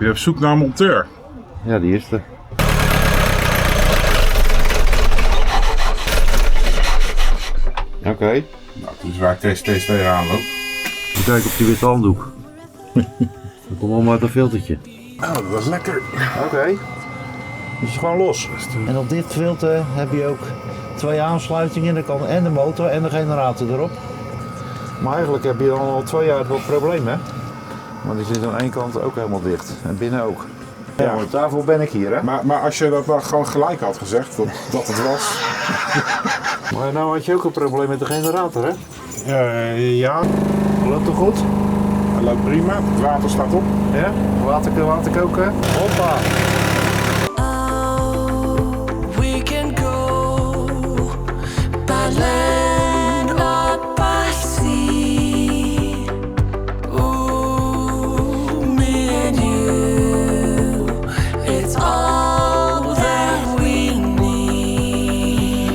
Je hebt zoek naar een monteur. Ja, die is er. Oké. Nou, dus waar ik deze steeds tegenaan loop. Kijk op die witte handdoek. Dan komt allemaal uit een filtertje. Nou, dat is lekker. Oké. Dus gewoon los. En op dit filter heb je ook 2 aansluitingen. Dan kan en de motor en de generator erop. Maar eigenlijk heb je dan al 2 jaar wat problemen, hè? Maar die zit aan één kant ook helemaal dicht. En binnen ook. Ja, maar daarvoor ben ik hier, hè? Maar als je dat nou gewoon gelijk had gezegd, dat het was. Maar nou had je ook een probleem met de generator, hè? Ja, Loopt toch goed? dat loopt prima. Het water staat op. Ja? Water koken. Hoppa! We can go by land or by sea. Ooh, me and you, it's all that we need.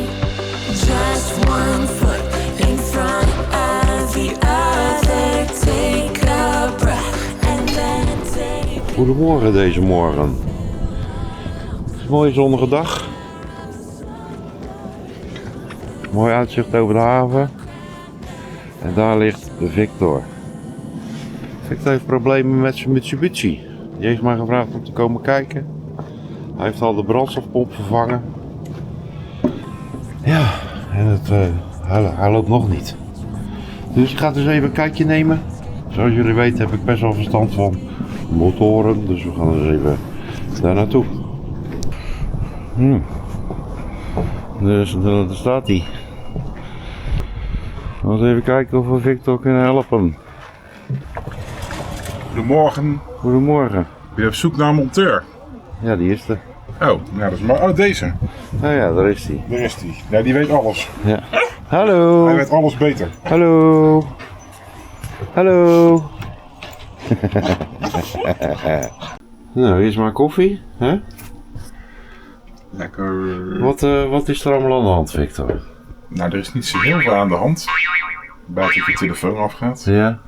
Just one foot in front of the other. Take a breath and then take. Goedemorgen deze morgen. Het is een mooie zonnige dag. Mooi uitzicht over de haven. En daar ligt de Victor. Victor heeft problemen met zijn Mitsubishi. Die heeft mij gevraagd om te komen kijken. Hij heeft al de brandstofpomp vervangen. Ja, en hij loopt nog niet. Dus ik ga dus even een kijkje nemen. Zoals jullie weten heb ik best wel verstand van motoren. Dus we gaan dus even daar naartoe. Dus daar staat hij. Laten we even kijken of we Victor kunnen helpen. Goedemorgen. Goedemorgen. Je hebt zoek naar een monteur. Ja, die is er. Oh, ja, dat is maar. Oh, deze. Nou ja, daar is hij. Daar is die. Ja, die weet alles. Ja. Hallo. Hij weet alles beter. Hallo. Hallo. Nou, hier is maar koffie. Hè? Lekker. Wat is er allemaal aan de hand, Victor? Nou, er is niet zo heel veel aan de hand. Buiten dat je telefoon afgaat. Ja,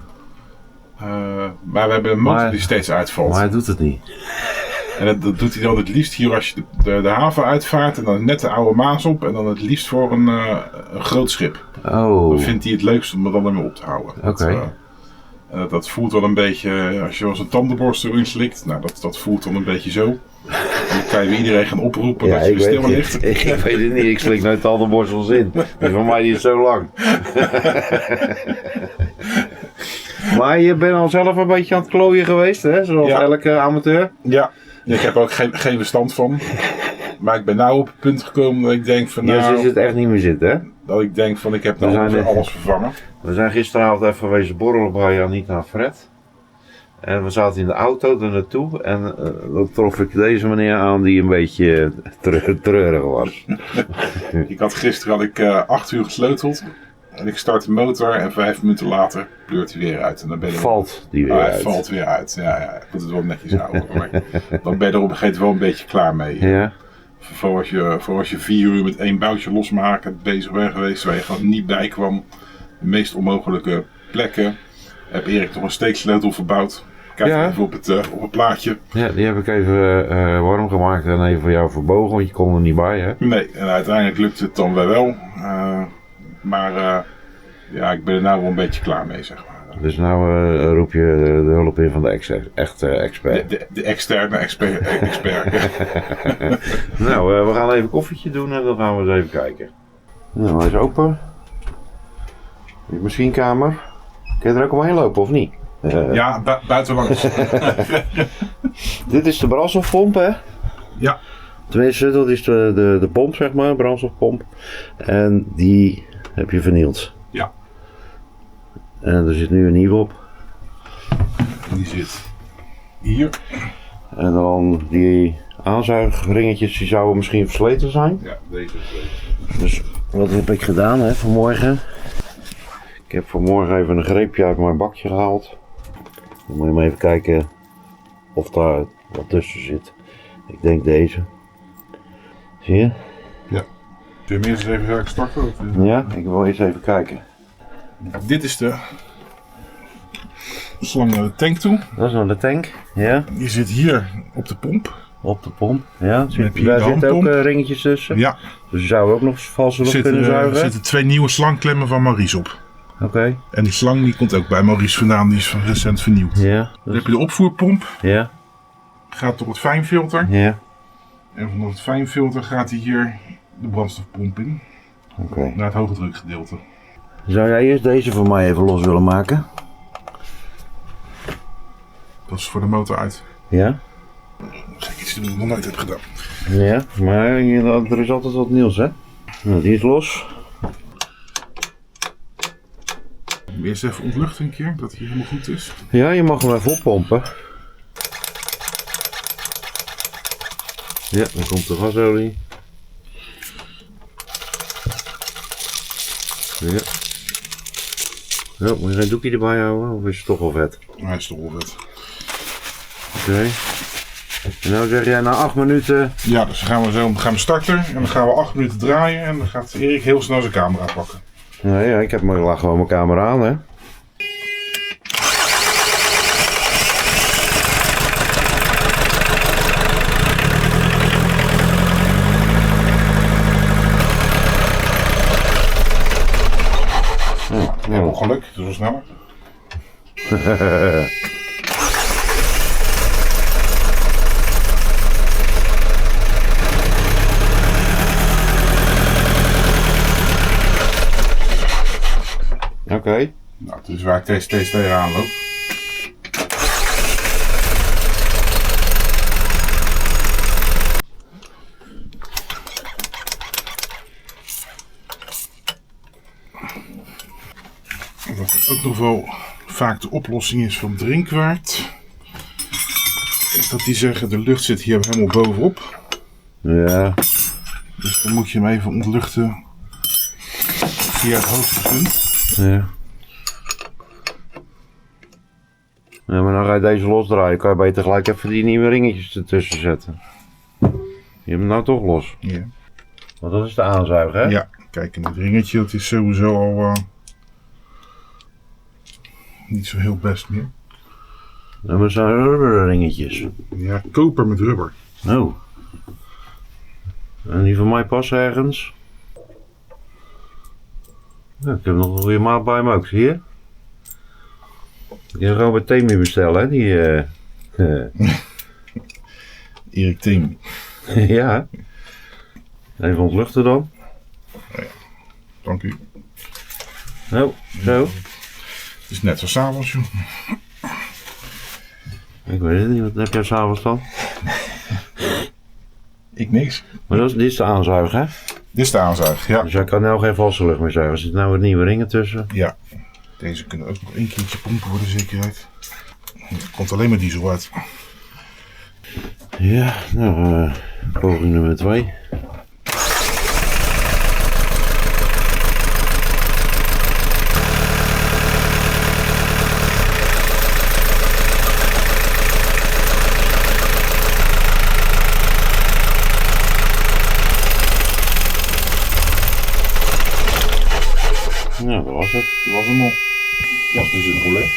Maar we hebben een motor Maar- die steeds uitvalt. maar hij doet het niet. En dat doet hij dan het liefst hier als je de haven uitvaart. En dan net de oude Maas op. En dan het liefst voor een groot schip. Oh, Dan vindt hij het leukst om er dan ermee op te houden. Oké. Dat voelt wel een beetje, als je wel eens een tandenborstel erin slikt. Nou, dat voelt dan een beetje zo. En dan kan je weer iedereen gaan oproepen dat je weer stil ligt. ik weet het niet, ik slik nooit tandenborstels in. Dus voor mij is zo lang. Maar je bent al zelf een beetje aan het klooien geweest, hè? Zoals Ja. elke amateur. Ja, ik heb er ook geen verstand van. Maar ik ben nou op het punt gekomen dat ik denk van Dus is het echt niet meer zitten, hè? ik heb nou We zijn ongeveer er. alles vervangen. We zijn gisteravond even wezen borrelen bij Anita en Fred. En we zaten in de auto er naartoe. En dan trof ik deze meneer aan die een beetje treurig was. Gisteren had ik 8 uur gesleuteld. En ik start de motor en 5 minuten later pleurt hij weer uit. En dan ben je Valt die weer Hij uit. valt weer uit. Ja, ik moet het wel netjes houden. Maar dan ben je er op een gegeven moment wel een beetje klaar mee. Ja, Voor als je 4 uur met 1 boutje losmaken bezig bent geweest, waar je gewoon niet bij kwam. De meest onmogelijke plekken. Heb Erik nog een steeksleutel verbouwd. Kijk Ja. even op het plaatje. ja, die heb ik even warm gemaakt en even voor jou verbogen, want je kon er niet bij, hè? Nee, en uiteindelijk lukt het dan wel. Ja, ik ben er nou wel een beetje klaar mee, zeg maar. Dus nou roep je de hulp in van de echte expert. De externe expert. Nou, we gaan even een koffietje doen en dan gaan we eens even kijken. Nou, hij is open. De machinekamer. Kun je er ook omheen lopen of niet? Ja, buitenlangs. Dit is de brandstofpomp, hè? Ja. Tenminste, dat is de pomp, zeg maar, brandstofpomp. En die heb je vernield. Ja. En er zit nu een nieuwe op. Die zit hier. En dan die aanzuigringetjes, die zouden misschien versleten zijn. Ja, deze. Dus wat heb ik gedaan, hè, vanmorgen? Ik heb vanmorgen even een greepje uit mijn bakje gehaald. Dan moet je maar even kijken of daar wat tussen zit. Ik denk deze. Zie je? Kun je hem eerst even gaan starten? Ja, ik wil eens even kijken. Dit is de slang naar de tank toe. Dat is naar de tank. Ja. Die zit hier op de pomp. Op de pomp. Ja. heb je Daar de zitten ook handpomp. ringetjes tussen. Ja, Dus je zou ook nog valse lucht er kunnen zuigen. er zitten 2 nieuwe slangklemmen van Maurice op. Oké. En die slang die komt ook bij Maurice vandaan, die is van recent vernieuwd. Ja. Dan heb je de opvoerpomp, Ja. gaat door het fijnfilter. Ja. En vanaf het fijnfilter gaat hij hier de brandstofpomp in, Oké. naar het hoge drukgedeelte. Zou jij eerst deze voor mij even los willen maken? Dat is voor de motor uit. Ja. Ga ik iets doen wat ik nog nooit heb gedaan. Ja, maar er is altijd wat nieuws, hè? Nou, die is los. Eerst even ontluchten een keer, dat hij helemaal goed is. Ja, je mag hem even oppompen. Ja, dan komt de gasolie. Ja. Ja, moet je geen doekje erbij houden, of is het toch al vet? Hij is toch wel vet. Oké. En nou zeg jij na 8 minuten... Ja, dus dan gaan we starten en dan gaan we 8 minuten draaien en dan gaat Erik heel snel zijn camera pakken. Nee, ja, ik heb maar gewoon mijn camera aan, hè. Ja, wel geluk, dus wel sneller. Oké. Nou, dus waar ik steeds tegenaan loop. Wat ook nog wel vaak de oplossing is van drinkwaard, is dat die zeggen de lucht zit hier helemaal bovenop. Ja. Dus dan moet je hem even ontluchten via het hoogste punt. Ja. Ja, maar dan ga je deze losdraaien. Kan je beter gelijk even die nieuwe ringetjes ertussen zetten. Je hebt hem nou toch los. Ja. Want dat is de aanzuiger, hè? Ja, kijk, en dit ringetje dat is sowieso al niet zo heel best meer. Ja, maar zijn rubber ringetjes. Ja, koper met rubber. Oh. En die van mij passen ergens. Ja, ik heb nog een goede maat bij me ook, zie je? Je kan gewoon bij Temi bestellen, hè? Die, Erik Team. ja. Even ontluchten dan. Dank u. Oh, zo. Het is net zo s'avonds, joh. Ik weet het niet, wat heb jij s'avonds dan? Ik niks. Maar dit is de aanzuiger, hè? Dit is de aanzuig, ja. Dus jij kan nou geen valse lucht meer zuigen. Er zitten nou wat nieuwe ringen tussen. Ja. Deze kunnen ook nog 1 keertje pompen voor de zekerheid. Er komt alleen maar diesel uit. Ja, nou, poging nummer 2. Nou, dat was het. Dat was hem al. Dat is dus het probleem.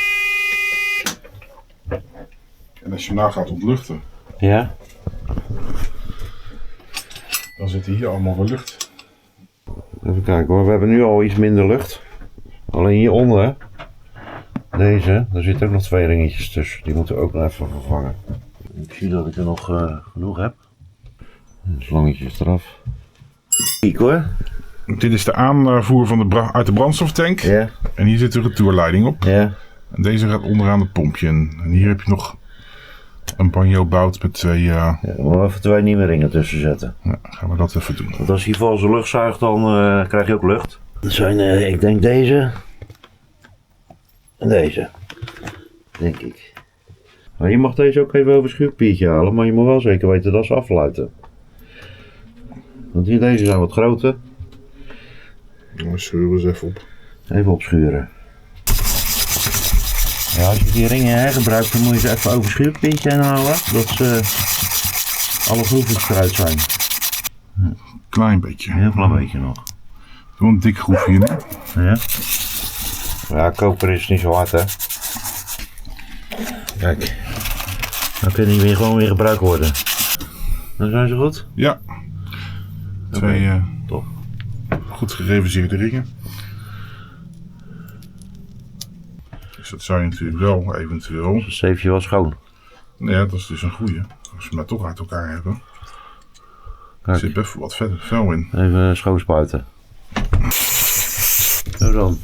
En als je hem nou gaat ontluchten, Ja? dan zit hier allemaal weer lucht. Even kijken hoor, we hebben nu al iets minder lucht. Alleen hieronder, deze, daar zitten ook nog 2 ringetjes tussen. Die moeten we ook nog even vervangen. Ik zie dat ik er nog genoeg heb. Slangetjes eraf. Kijk hoor. Dit is de aanvoer van uit de brandstoftank. Ja, En hier zit de retourleiding op. ja. En deze gaat onderaan het pompje in. En hier heb je nog een banjo-bout met 2... Ja, dan moeten we even 2 nieuwe ringen tussen zetten. Ja, gaan we dat even doen. Want als hij valse lucht zuigt, dan krijg je ook lucht. Dat zijn, ik denk deze. En deze. Denk ik. Maar je mag deze ook even over het schuurpiertje halen, maar je moet wel zeker weten dat ze afluiten. Want hier deze zijn wat groter. Dan scheuren we eens even op. Even opschuren. Ja, als je die ringen hergebruikt, dan moet je ze even over het schuurpiertje heen halen. Dat ze alle groefjes eruit zijn. Klein beetje. Heel klein beetje nog. Gewoon een dik groefje in. Ja. Ja, koper is niet zo hard hè. Kijk. Dan kunnen die weer gewoon weer gebruikt worden. Dan zijn ze goed? Ja. Twee top. goed gereviseerde ringen. Dus dat zou je natuurlijk wel eventueel... Het zeefje was schoon. Ja, dat is dus een goeie. Als we hem maar toch uit elkaar hebben. Er Kijk. zit best wat vel in. Even schoonspuiten. Zo dan.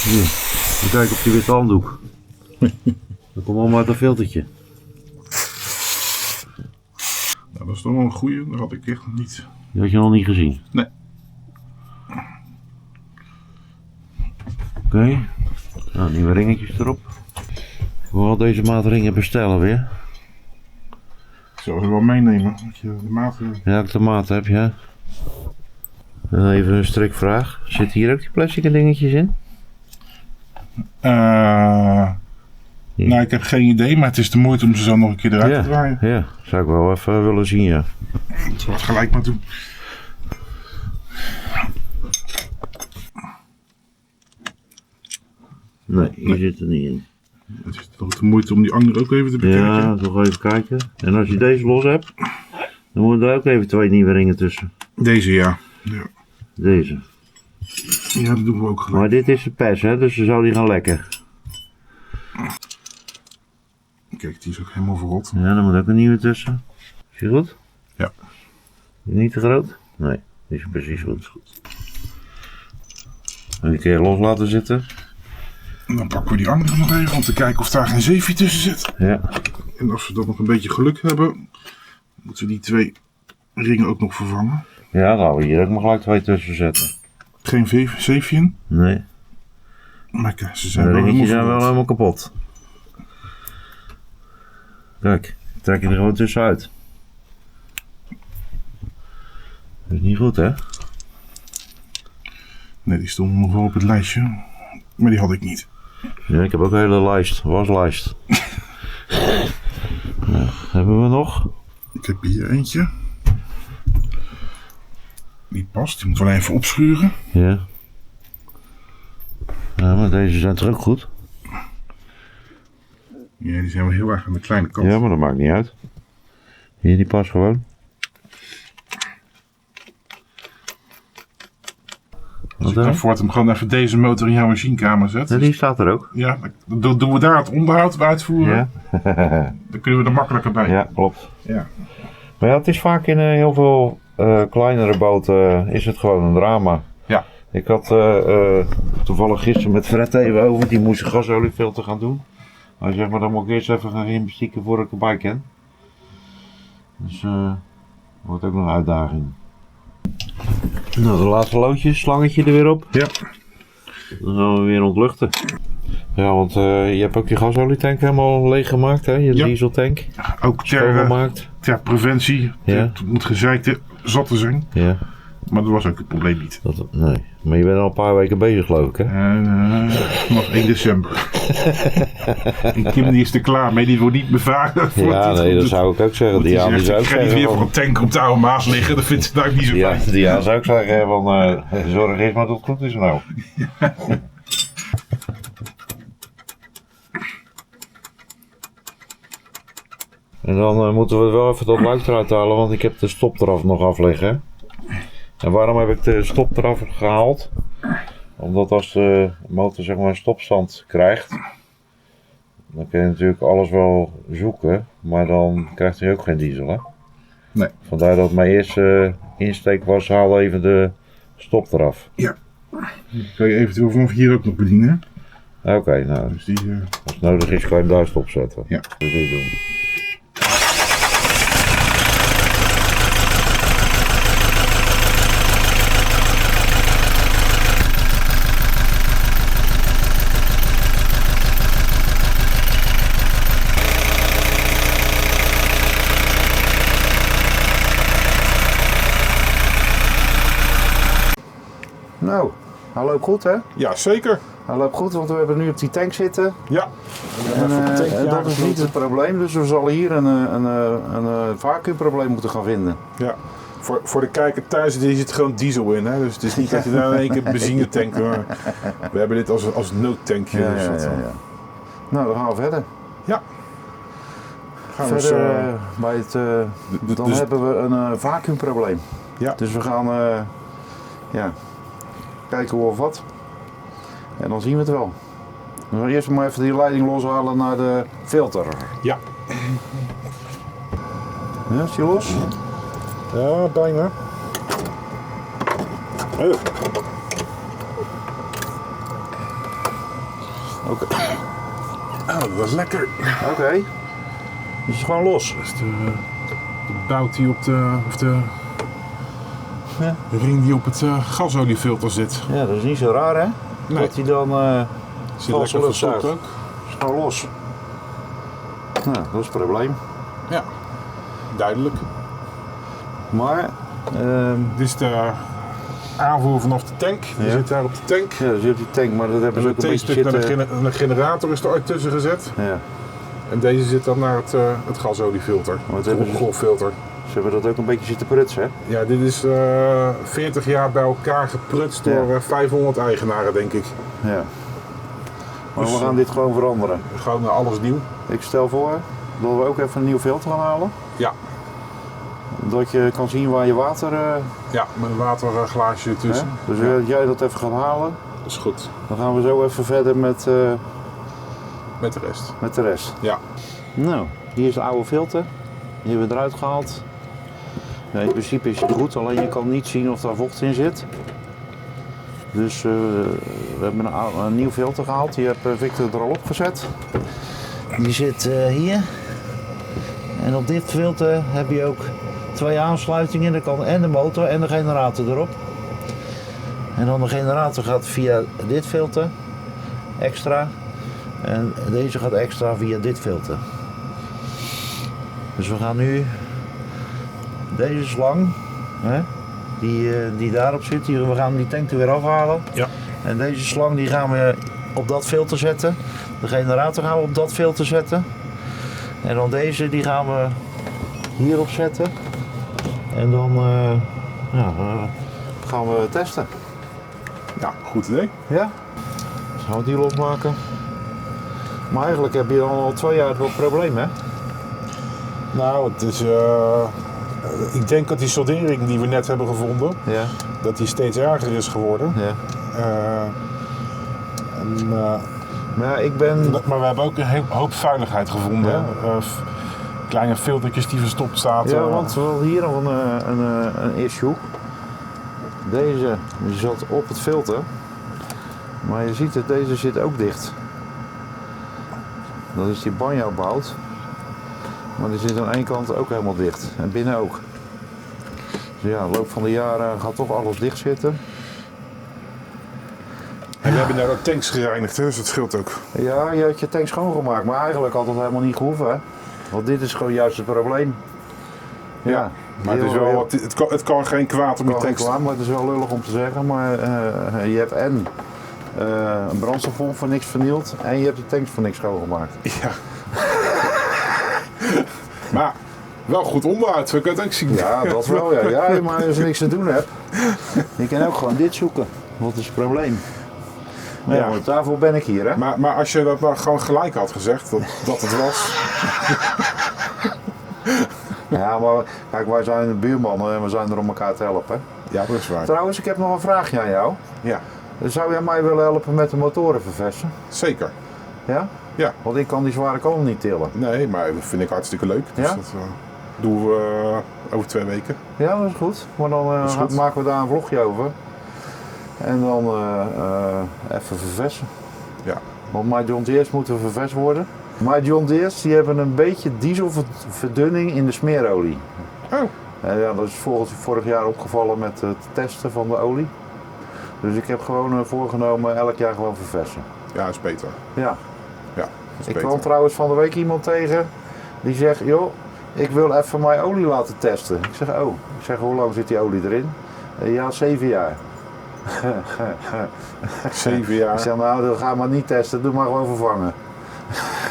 Hier, even kijken op die witte handdoek. Dat komt allemaal uit een filtertje. Nou, dat is toch wel een goeie. Dat had ik echt nog niet. Die had je nog niet gezien? Nee. Oké. Nou, nieuwe ringetjes erop. Ik wil wel deze maat ringen bestellen weer. Ik zal ze wel meenemen. Dat je de maat... Ja, ik de maat heb, ja. En even een strikvraag. Zitten hier ook die plastic dingetjes in? Nou, ik heb geen idee, maar het is de moeite om ze zo nog een keer eruit te draaien. Ja, zou ik wel even willen zien, ja. Dat zal ik gelijk maar doen. Nee, hier zit er niet in. Het is toch de moeite om die andere ook even te bekijken. Ja, toch even kijken. En als je deze los hebt, dan moeten er ook even 2 nieuwe ringen tussen. Deze ja. Deze. Ja, dat doen we ook gelijk. Maar dit is de pers, hè, dus dan zou die gaan lekken. Kijk, die is ook helemaal verrot. Ja, dan moet ook een nieuwe tussen. Is die goed? Ja. Niet te groot? Nee, die is precies goed. Een keer los laten zitten. En dan pakken we die andere nog even om te kijken of daar geen zeefje tussen zit. Ja. En als we dan nog een beetje geluk hebben, moeten we die 2 ringen ook nog vervangen. Ja, dan gaan we hier ook maar gelijk 2 tussen zetten. Geen zeefje in. Nee, Maar kijk, ze de zijn wel ringetjes helemaal zijn wel verrot. helemaal kapot. Kijk, trek je er gewoon tussenuit. Dat is niet goed, hè? Nee, die stonden nog wel op het lijstje. Maar die had ik niet. Ja, ik heb ook een hele lijst, waslijst. Nou, hebben we nog? Ik heb hier eentje. Die past, die moet wel even opschuren. Ja. Ja, maar deze zijn toch ook goed? Ja, die zijn wel heel erg aan de kleine kant. Ja, maar dat maakt niet uit. Hier, die past gewoon. Als ik Wat dan dan? voort hem gewoon even deze motor in jouw machinekamer zet. Ja, die staat er ook. Ja, dan doen we daar het onderhoud uitvoeren. Ja, Dan kunnen we er makkelijker bij. ja klopt. Ja. Maar ja, het is vaak in heel veel kleinere boten is het gewoon een drama. Ja. Ik had toevallig gisteren met Fred even over, die moest een gasoliefilter gaan doen. Hij zegt, maar dan moet ik eerst even gaan gymnastieken voordat ik erbij kan. Dus wordt ook nog een uitdaging. Nou, de laatste loodjes, slangetje er weer op. Ja. Dan gaan we weer ontluchten. Ja, want je hebt ook je gasolietank helemaal leeg gemaakt, hè? Je Ja. dieseltank. Ook Schoongemaakt. ter preventie. Ja. Het moet gezeikte zatten zijn. Ja, Maar dat was ook het probleem niet. nee. Maar je bent al een paar weken bezig, geloof ik, hè? Nog 1 december. En Kim die is er klaar mee, die wordt niet bevraagd. Ja, nee, dat zou ik ook zeggen. Die Diana die zou ook ik ga niet weer zeggen voor van... een tank op de oude Maas liggen, dat vindt ze nou niet zo Ja, fijn. Diana zou ook zeggen van... zorg eens maar dat het goed is nou. En dan moeten we wel even dat luik eruit halen, want ik heb de stop eraf nog afleggen. En waarom heb ik de stop eraf gehaald? Omdat als de motor zeg maar een stopstand krijgt, dan kun je natuurlijk alles wel zoeken, maar dan krijgt hij ook geen diesel, hè? Nee. Vandaar dat mijn eerste insteek was, haal even de stop eraf. Ja. Die kan je eventueel vanaf hier ook nog bedienen. Oké, nou, Dus die, als het nodig is kan je hem daar stopzetten. Ja. Dus dit doen. Nou, hij loopt goed hè? ja, zeker. Hij loopt goed, want we hebben nu op die tank zitten. Ja. En dat is niet het probleem, dus we zullen hier een vacuümprobleem moeten gaan vinden. Ja. Voor de kijker thuis, er zit gewoon diesel in. Hè? Dus het is niet dat je daar in één keer benzinetank... We hebben dit als noodtankje. Ja, dus ja, dat, ja, ja. Nou, dan gaan we verder. Ja. Gaan we Verder eens, bij het, dan dus- hebben we een vacuümprobleem. ja. Dus we gaan ja, kijken hoe of wat. En dan zien we het wel. We gaan eerst maar even die leiding loshalen naar de filter. Ja. Ja, is die los? Ja, bijna. Oh. Oké. Oh, dat was lekker. Oké. Dus het is gewoon los. Dat is de bout die op de, of de ring die op het gasoliefilter zit. Ja, dat is niet zo raar hè? Nee. Dat hij dan Zit valse lekker lucht verstopt zuigt. ook. is gewoon los. Nou, dat is het probleem. Ja, duidelijk. Maar, Dit is de aanvoer vanaf de tank. Die Ja. zit daar op de tank. ja, dat is op die tank, maar dat hebben ze ook Het een beetje T-stuk naar zitten. de generator is er ooit tussen gezet. Ja, En deze zit dan naar het gasoliefilter. Wat hebben Het ze- golffilter. ze hebben dat ook een beetje zitten prutsen hè? Ja, dit is 40 jaar bij elkaar geprutst door 500 eigenaren, denk ik. Ja. Maar Dus, we gaan dit gewoon veranderen. Gewoon alles nieuw. Ik stel voor dat we ook even een nieuw filter gaan halen. Ja, Dat je kan zien waar je water... ja, met een waterglaasje hè? ertussen. Dus Ja, als jij dat even gaat halen, dat is goed. dan gaan we zo even verder met Met de rest. de rest. Ja. Nou, hier is de oude filter. Die hebben we eruit gehaald. Ja, in principe is het goed, alleen je kan niet zien of daar vocht in zit. Dus we hebben een nieuw filter gehaald. Die heeft Victor er al opgezet. Die zit hier. En op dit filter heb je ook 2 aansluitingen. De kan en de motor en de generator erop. En dan de generator gaat via dit filter extra. En deze gaat extra via dit filter. Dus we gaan nu deze slang, hè, die daarop zit, we gaan die tank er weer afhalen. Ja. En deze slang die gaan we op dat filter zetten. De generator gaan we op dat filter zetten. En dan deze die gaan we hierop zetten. En dan Gaan we testen. Ja, goed idee. Ja? Dus gaan we die losmaken. Maar eigenlijk heb je dan al 2 jaar wat probleem hè? Nou, het is... ik denk dat die soldering die we net hebben gevonden, Ja. dat die steeds erger is geworden. Ja. Maar ja, ik ben... Maar we hebben ook een hoop vuiligheid gevonden. Ja. hè. Kleine filtertjes die verstopt zaten. Ja, want we hadden hier nog een issue. Deze die zat op het filter. Maar je ziet het, deze zit ook dicht. Dat is die banjo-bout. Maar die zit aan één kant ook helemaal dicht. En binnen ook. Dus ja, in de loop van de jaren gaat toch alles dicht zitten. En we hebben daar ook tanks gereinigd, hè, dus dat scheelt ook. Ja, je had je tank schoongemaakt. Maar eigenlijk had dat helemaal niet gehoeven. Hè? Want dit is gewoon juist het probleem. Ja, Maar het, is wel, het kan geen kwaad om die kan geen tanks. kwaad, maar het is wel lullig om te zeggen. Maar je hebt en een brandstofpomp voor niks vernield en je hebt de tanks voor niks schoongemaakt. Ja. Maar wel goed onderhoud, zo kan je het ook zien. Ja, dat wel. Ja, ja, maar als je niks te doen hebt, je kan ook gewoon dit zoeken. Wat is het probleem? Maar ja, Ja. want daarvoor ben ik hier. Hè? Maar als je dat nou gewoon gelijk had gezegd, dat het was. Ja, maar kijk, wij zijn buurmannen en we zijn er om elkaar te helpen. Ja, dat is waar. Trouwens, ik heb nog een vraagje aan jou. Ja, Zou jij mij willen helpen met de motoren verversen? zeker. Ja? Ja. Want ik kan die zware kolen niet tillen. Nee, maar dat vind ik hartstikke leuk. Dus Ja? dat doen we over 2 weken. Ja, dat is goed. Maar dan is goed. maken we daar een vlogje over. En dan even verversen. Ja. Want mijn John Deere's moeten ververst worden. Mijn John Deere's die hebben een beetje dieselverdunning in de smeerolie. Oh, Ja, dat is vorig jaar opgevallen met het testen van de olie. Dus ik heb gewoon voorgenomen elk jaar gewoon verversen. ja, is beter. Ja. Ja, is Ik beter. kwam trouwens van de week iemand tegen die zegt, joh, ik wil even mijn olie laten testen. Ik zeg, oh. Ik zeg, hoe lang zit die olie erin? Ja, 7 jaar. 7 jaar. Ik zeg, nou, dat ga maar niet testen, doe maar gewoon vervangen.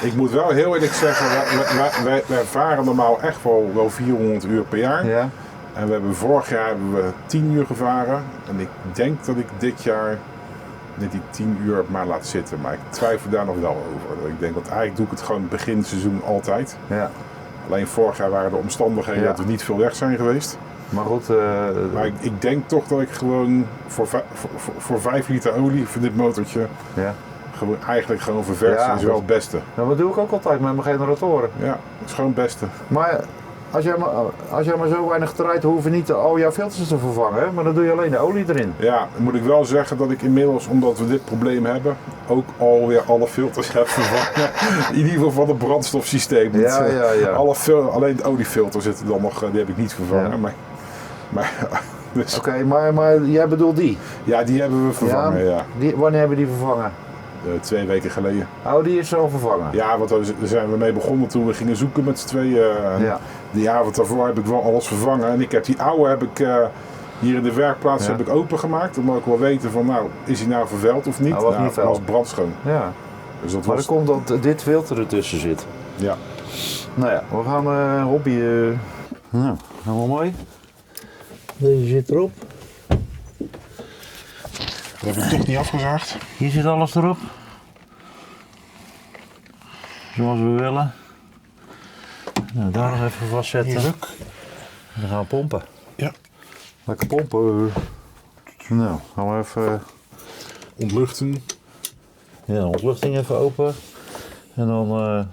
Ik moet wel heel eerlijk zeggen, wij varen normaal echt wel 400 uur per jaar. Ja? En vorig jaar hebben we 10 uur gevaren. En ik denk dat ik dit jaar net die 10 uur maar laat zitten. Maar ik twijfel daar nog wel over. Ik denk dat eigenlijk doe ik het gewoon begin seizoen altijd. Ja. Alleen vorig jaar waren de omstandigheden dat we niet veel weg zijn geweest. Maar goed, Maar ik denk toch dat ik gewoon voor 5 liter olie voor dit motortje eigenlijk gewoon verversen is wel het beste. Nou, dat doe ik ook altijd met mijn generatoren. Ja, dat is gewoon het beste. Maar als jij maar zo weinig rijdt, hoef je niet al jouw filters te vervangen, hè? Maar dan doe je alleen de olie erin. Ja, dan moet ik wel zeggen dat ik inmiddels, omdat we dit probleem hebben, ook alweer alle filters heb vervangen. In ieder geval van het brandstofsysteem. Ja. Alleen de oliefilter zit er dan nog, die heb ik niet vervangen. Ja. Dus, Oké, maar jij bedoelt die? ja, die hebben we vervangen, ja. Wanneer hebben die vervangen? 2 weken geleden. Oh, die is al vervangen? Ja, want daar zijn we mee begonnen toen we gingen zoeken met z'n tweeën. Die avond daarvoor heb ik wel alles vervangen. En ik heb die oude hier in de werkplaats heb ik opengemaakt. Dan moet ik wel weten van, nou, is hij nou vervuild of niet? Niet dat was brandschoon. Ja. Dus dat Maar was... dan komt dat dit filter ertussen zit. Ja. Nou ja, we gaan hobby. Nou, helemaal mooi. Deze zit erop. Dat heb ik toch niet afgezaagd. Hier zit alles erop. Zoals we willen. Nou, daar nog even vastzetten. Hier ook. En dan gaan we pompen. Ja. Lekker pompen. Nou, gaan we even... Ontluchten. Ja, de ontluchting even open. En dan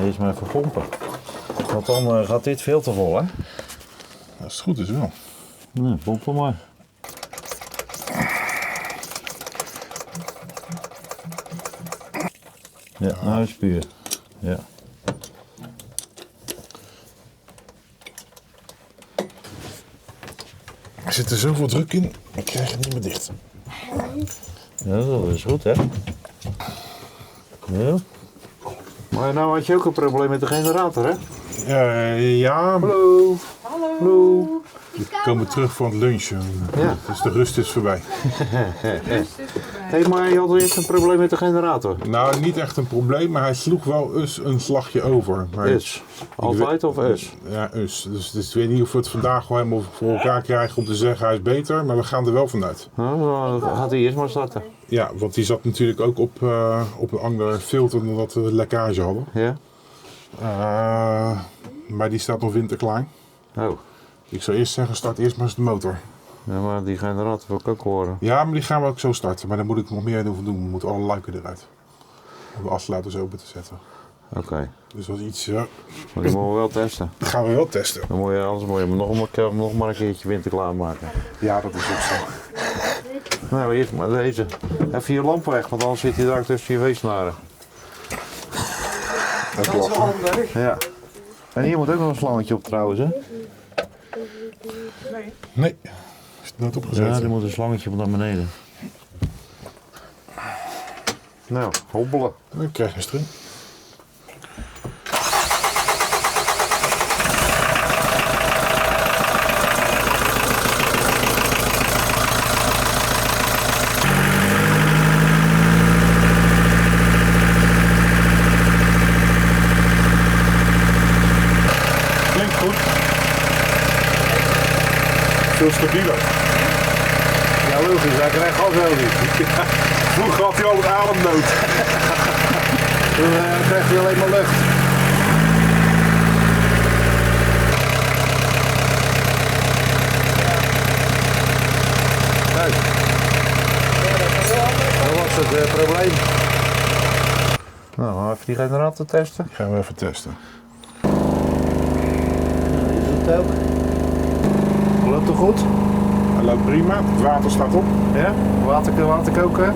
eerst maar even pompen. Want dan gaat dit veel te vol, hè? Als het goed is wel. Nou, pompen maar. Ja, nou is het puur. Ja. Er zit er zoveel druk in, ik krijg het niet meer dicht. Ja, dat is goed, hè? Ja. Maar nou had je ook een probleem met de generator, hè? Ja, Hallo. Hallo. we komen terug van het lunchen. Ja. Dus de rust is voorbij. Hé, maar je had eerst een probleem met de generator. Nou, niet echt een probleem, maar hij sloeg wel eens een slagje over. Maar Us. Altijd of us? Ja, us. Dus ik weet niet of we het vandaag wel helemaal voor elkaar krijgen om te zeggen hij is beter, maar we gaan er wel vanuit. Nou, dan gaat hij eerst maar starten. Ja, want die zat natuurlijk ook op een andere filter dan dat we lekkage hadden. Ja? Maar die staat nog winterklaar. Oh. Ik zou eerst zeggen, start eerst maar eens de motor. Ja, maar die generator wil ik ook horen. Ja, maar die gaan we ook zo starten. Maar daar moet ik nog meer over doen. We moeten alle luiken eruit. Om de afsluiters open te zetten. Oké. Dus dat is iets... Maar die moeten we wel testen. dat gaan we wel testen. Dan moet je, anders moet je hem nog maar een keertje winterklaar maken. Ja, dat is ook zo. Nou, eerst maar deze. Even je lamp weg, want anders zit hij daar tussen je weesnaren. Dat is wel handig. Ja. En hier moet ook nog een slangetje op trouwens, hè? Nee. Is het nooit opgezet? Ja, er moet een slangetje op naar beneden. Nou, hobbelen. Dan krijg je een string. Klinkt goed. Veel stabieler. Ja, logisch, hij krijgt gasolie. Vroeger had hij al een ademnood. Dan krijgt hij alleen maar lucht. Kijk. Dat was het probleem. Nou, gaan we even die generator testen. Gaan we even testen. Die doet het ook. Loopt het goed? Hij loopt prima. Het water staat op. Ja? Water koken?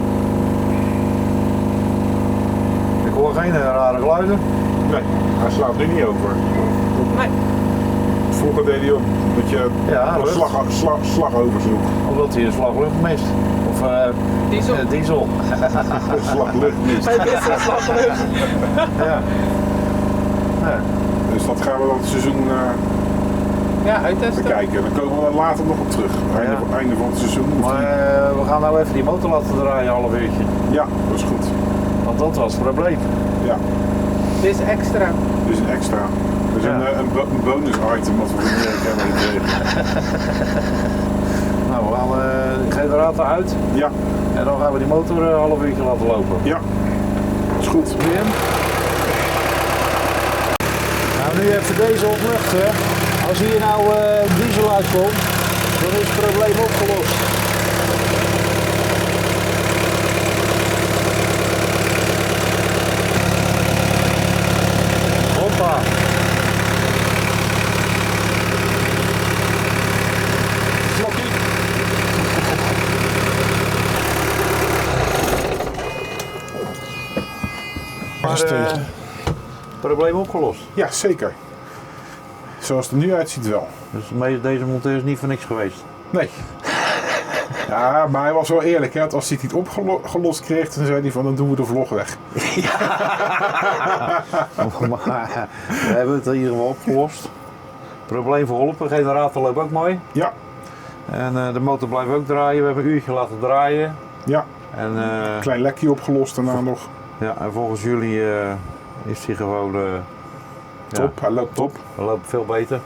Ik hoor geen rare geluiden. Nee, hij slaat nu niet over. Nee. Vroeger deed hij ook dat je Ja, een lucht. slag oversloeg. Omdat hij een slag lucht mist. Of Diesel. diesel. Een slag lucht mist. Bij dit is slaggelucht. Ja. Ja. Dus dat gaan we dan het seizoen Ja, uittesten. bekijken. Dan komen we er later nog op terug. Einde van het seizoen. Of Maar we gaan nou even die motor laten draaien, een half uurtje. ja, dat is goed. Want dat was het probleem. Ja, Dit is extra. dit is een extra. Dus Ja. een bonus item wat we van Erik hebben gekregen. Nou, we gaan de generator uit. Ja, En dan gaan we die motor een half uurtje laten lopen. Ja, is goed. Wim? Nou, nu even deze opluchten. Als hier nou diesel uitkomt, dan is het probleem opgelost. Hoppa. Slokkie. Maar probleem opgelost. Ja, zeker. Zoals het er nu uitziet wel. Dus deze monteur is niet voor niks geweest. Nee. Ja, maar hij was wel eerlijk. Hè? Als hij het niet opgelost kreeg, dan zei hij van dan doen we de vlog weg. Maar we hebben het in ieder geval opgelost. Probleem verholpen, generator loopt ook mooi. Ja, En de motor blijft ook draaien. We hebben een uurtje laten draaien. ja. En, Klein lekje opgelost daarna nog. ja, en volgens jullie is hij gewoon Top, hij loopt top. hij loopt veel beter.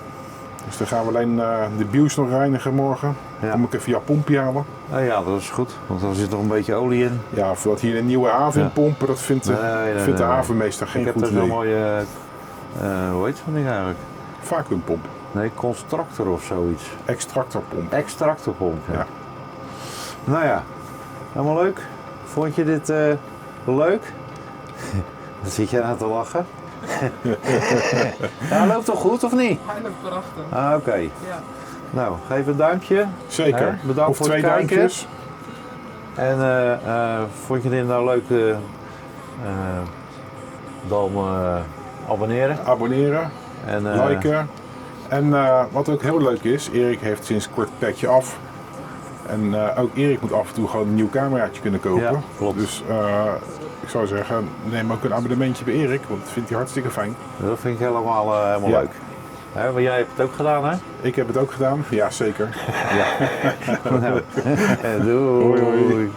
Dus dan gaan we alleen de bios nog reinigen morgen. Ja. Dan moet ik even jouw pompje halen. Ja, dat is goed, want er zit nog een beetje olie in. Ja, voordat hier een nieuwe haven in pompen, dat vindt de havenmeester geen Ik heb goed dus een idee. mooie, hoe heet zo'n ding eigenlijk? Vacuumpomp, Nee, constructor of zoiets. extractorpomp. Extractorpomp, ja. Ja. Nou ja, helemaal leuk. Vond je dit leuk? Wat zit jij nou te lachen? Ja, loopt toch goed of niet? Hij loopt prachtig. Ah, oké. Ja. Nou, geef een duimpje. Zeker. Hè, bedankt Of voor 2 het kijken. duimpjes. En vond je dit nou leuk? Dan abonneren. Abonneren, En, liken. En wat ook heel leuk is, Erik heeft sinds kort het petje af. En ook Erik moet af en toe gewoon een nieuw cameraatje kunnen kopen. Ja, klopt. Dus ik zou zeggen, neem ook een abonnementje bij Erik, want dat vindt hij hartstikke fijn. Dat vind ik helemaal Ja. leuk. Hè, maar jij hebt het ook gedaan, hè? Ik heb het ook gedaan, ja zeker. Nou, doei. Hoi, hoi.